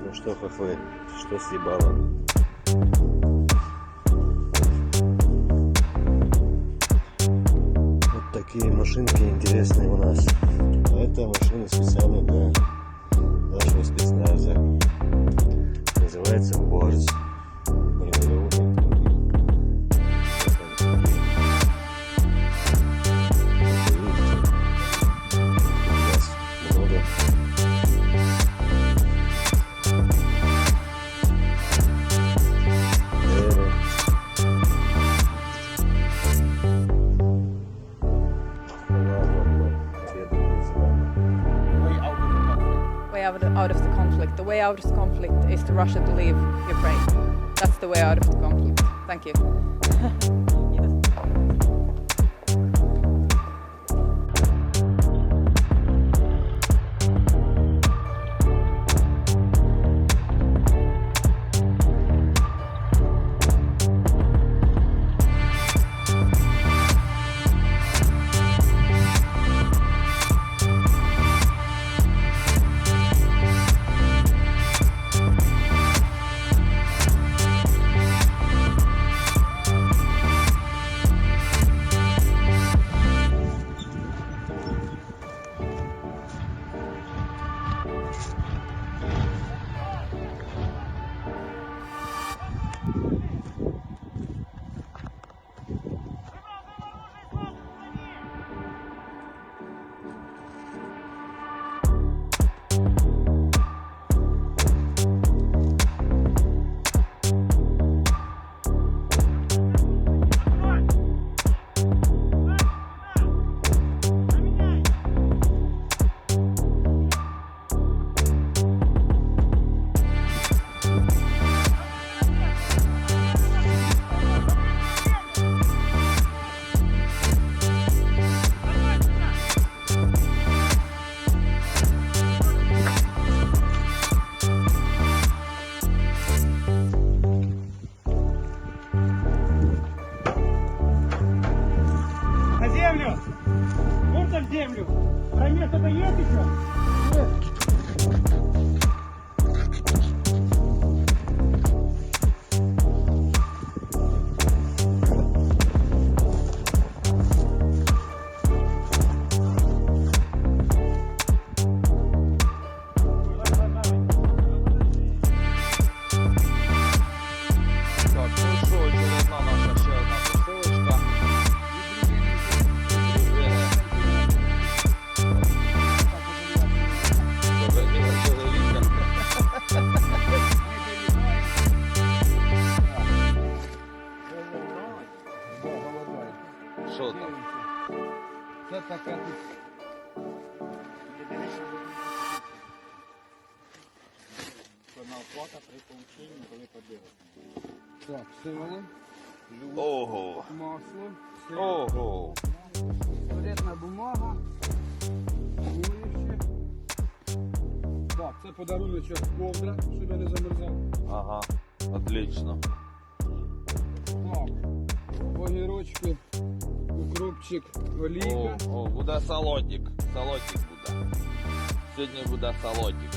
Ну что, хохлы, что съебало? Вот такие машинки интересные у нас. А это машина специально для нашего спецназа. Называется Борз. Бронированный автомобиль. Много. Out of the conflict. The way out of the conflict is to Russia to leave Ukraine. That's the way out of the conflict. Thank you. В землю! Промес это есть еще? Нет. Так, ну що, очередна наша ще одна посилочка. Що там? Це таке тут. Одна оплата при полученні, коли подивитися. Так, сила, Ого! масло, Ого! туалетна бумага, миючі. Так, це подаруночок ковдра, щоб я не замерзав. Ага, отлично. Так, огірочки, укропчик, олійка. О, буде салотик. Салотик буде. Сьогодні буде салотик.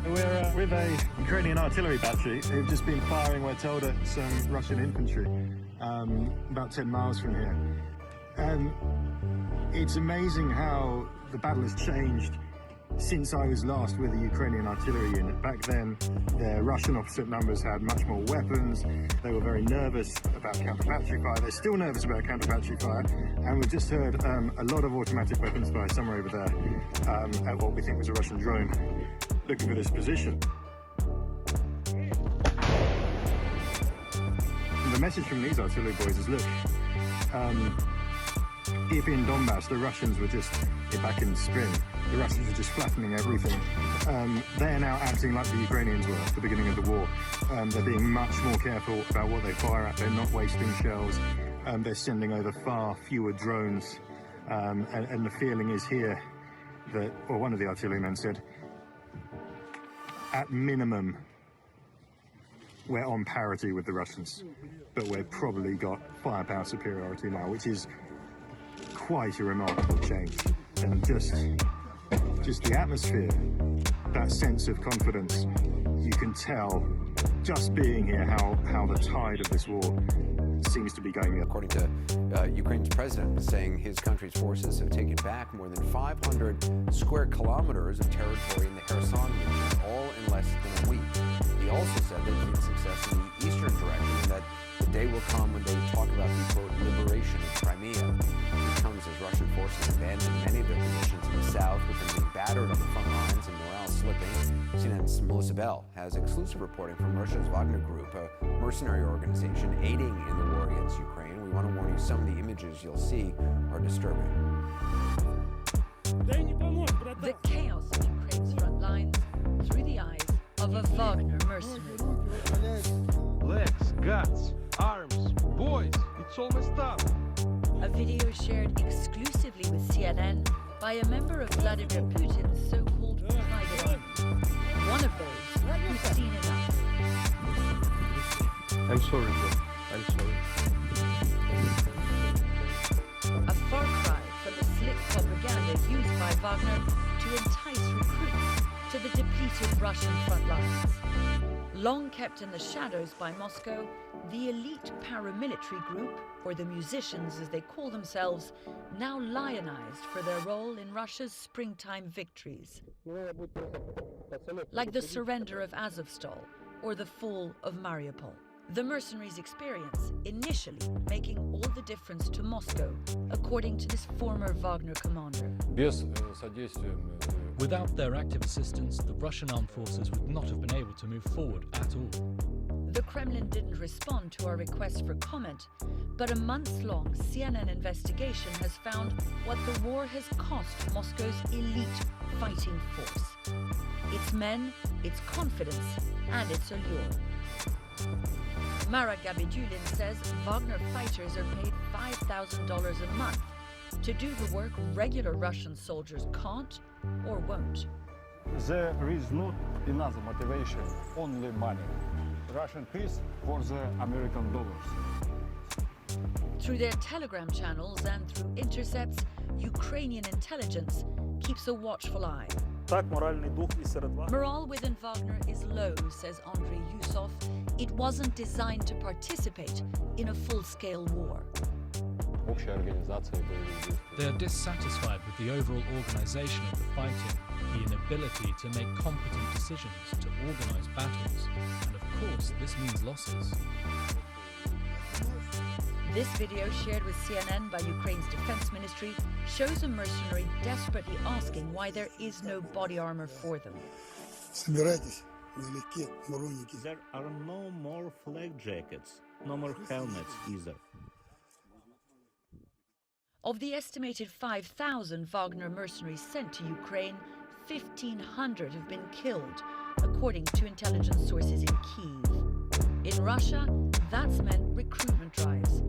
We're with a Ukrainian artillery battery who've just been firing, we're told, at some Russian infantry about 10 miles from here. It's amazing how the battle has changed since I was last with a Ukrainian artillery unit. Back then, their Russian opposite numbers had much more weapons. They were very nervous about counter-battery fire. They're still nervous about counter-battery fire. And we've just heard a lot of automatic weapons fire somewhere over there at what we think was a Russian drone looking for this position. The message from these artillery boys is, look, if in Donbass the Russians were just, back in spring, the Russians were just flattening everything, they're now acting like the Ukrainians were at the beginning of the war. They're being much more careful about what they fire at. They're not wasting shells. They're sending over far fewer drones. And the feeling is here that, or one of the artillerymen said, at minimum, we're on parity with the Russians. but we've probably got firepower superiority now, which is quite a remarkable change. And just the atmosphere, that sense of confidence, you can tell just being here how the tide of this war seems to be going up. According to Ukraine's president, saying his country's forces have taken back more than 500 square kilometers of territory in the Kherson region, all in less than a week. He also said they've seen success in the eastern direction and that the day will come when they talk about the, quote, liberation of Crimea. It comes as Russian forces abandon many of their positions in the south, with them being battered on the front lines and morale slipping. CNN's Melissa Bell has exclusive reporting from Russia's Wagner Group, a mercenary organization aiding in the war against Ukraine. We want to warn you, some of the images you'll see are disturbing. The chaos of Ukraine's front lines through the eyes of a Wagner mercenary. Legs, guts, arms, boys, it's almost done. A video shared exclusively with CNN by a member of Vladimir Putin's so-called private army. One of those who's seen enough. I'm sorry, bro. I'm sorry. A far cry from the slick propaganda used by Wagner to entice recruits to the depleted Russian front lines. Long kept in the shadows by Moscow, the elite paramilitary group, or the musicians as they call themselves, now lionized for their role in Russia's springtime victories. Like the surrender of Azovstal or the fall of Mariupol. The mercenaries' experience initially making all the difference to Moscow, according to this former Wagner commander. Without their active assistance, the Russian armed forces would not have been able to move forward at all. The Kremlin didn't respond to our request for comment, but a months-long CNN investigation has found what the war has cost Moscow's elite fighting force. Its men, its confidence, and its allure. Mara Gabidulin says Wagner fighters are paid $5,000 a month to do the work regular Russian soldiers can't or won't. There is not another motivation, only money. Russian peace for the American dollars. Through their Telegram channels and through intercepts, Ukrainian intelligence keeps a watchful eye. Morale within Wagner is low, says Andrei Yusov. It wasn't designed to participate in a full-scale war. They are dissatisfied with the overall organization of the fighting, the inability to make competent decisions, to organize battles, and of course this means losses. This video shared with CNN by Ukraine's defense ministry shows a mercenary desperately asking why there is no body armor for them. There are no more flak jackets, no more helmets either. Of the estimated 5,000 Wagner mercenaries sent to Ukraine, 1,500 have been killed, according to intelligence sources in Kyiv. In Russia, that's meant recruitment drives.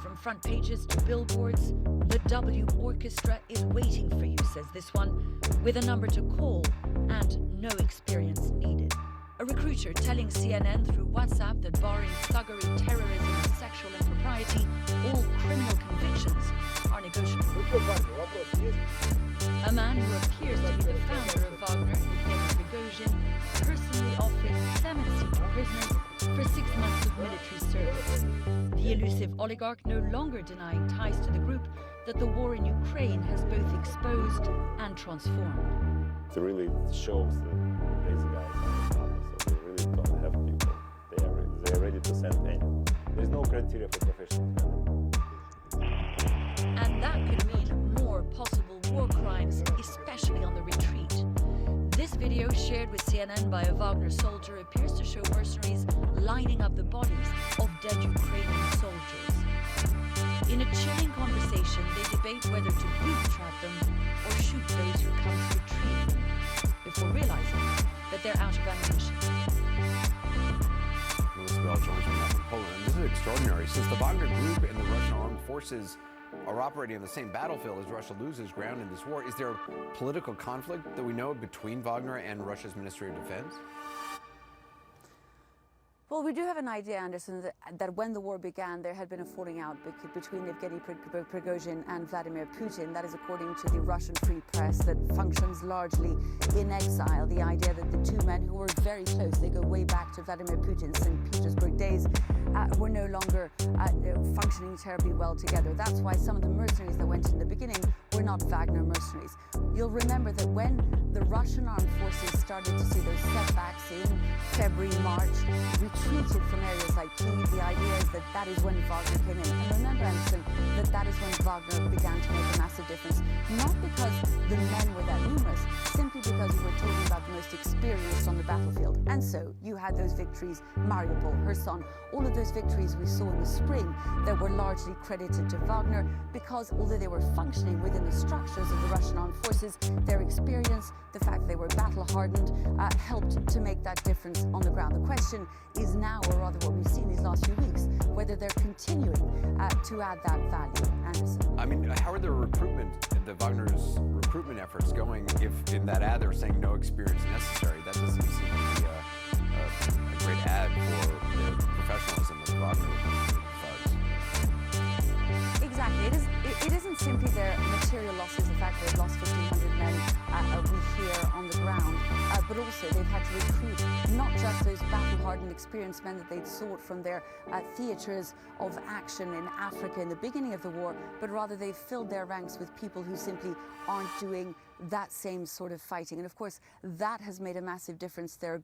From front pages to billboards, the W Orchestra is waiting for you, says this one, with a number to call and no experience needed. A recruiter telling CNN through WhatsApp that barring thuggery, terrorism, and sexual impropriety, all criminal convictions are negotiable. A man who appears to be the founder of Wagner, Yevgeny Prigozhin, personally offered clemency to prisoners for 6 months of military service. The elusive oligarch no longer denying ties to the group that the war in Ukraine has both exposed and transformed. It really shows that these guys are so they really don't have people. They're ready to send anyone. There's no criteria for professional. And that could mean more possible war crimes, especially on the retreat. This video shared with CNN by a Wagner soldier appears to show mercenaries lining up the bodies of dead Ukrainian soldiers. In a chilling conversation, they debate whether to boot-trap them or shoot those who come to retrieve them, before realizing that they're out of ammunition. Melissa Bell joins me now from Poland. This is extraordinary. Since the Wagner Group and the Russian armed forces are operating on the same battlefield as Russia loses ground in this war, is there political conflict that we know between Wagner and Russia's Ministry of Defense? Well, we do have an idea, Anderson, that when the war began, there had been a falling out between Yevgeny Prigozhin and Vladimir Putin. That is according to the Russian Free Press that functions largely in exile. The idea that the two men who were very close, they go way back to Vladimir Putin's St. Petersburg days, were no longer functioning terribly well together. That's why some of the mercenaries that went in the beginning were not Wagner mercenaries. You'll remember that when the Russian armed forces started to see those setbacks in February, March, retreated from areas like Kyiv, the idea is that that is when Wagner came in. And remember, Anderson, that is when Wagner began to make a massive difference. Not because the men were that numerous, simply because we were talking about the most experienced on the battlefield. And so you had those victories, Mariupol, Kherson, all of those victories we saw in the spring that were largely credited to Wagner because although they were functioning within the structures of the Russian armed forces, their experience, the fact that they were battle-hardened, helped to make that difference on the ground. The question is now, or rather what we've seen these last few weeks, whether they're continuing to add that value. Anderson. I mean, how are the Wagner's recruitment efforts going if in that ad they're saying no experience necessary? That doesn't seem to be a great ad for the professionalism of Wagner thugs. Exactly. It isn't simply their material losses, the fact they've lost 1,500 men we hear on the ground, but also they've had to recruit not just those battle-hardened, experienced men that they'd sought from their theatres of action in Africa in the beginning of the war, but rather they've filled their ranks with people who simply aren't doing that same sort of fighting. And of course, that has made a massive difference. Their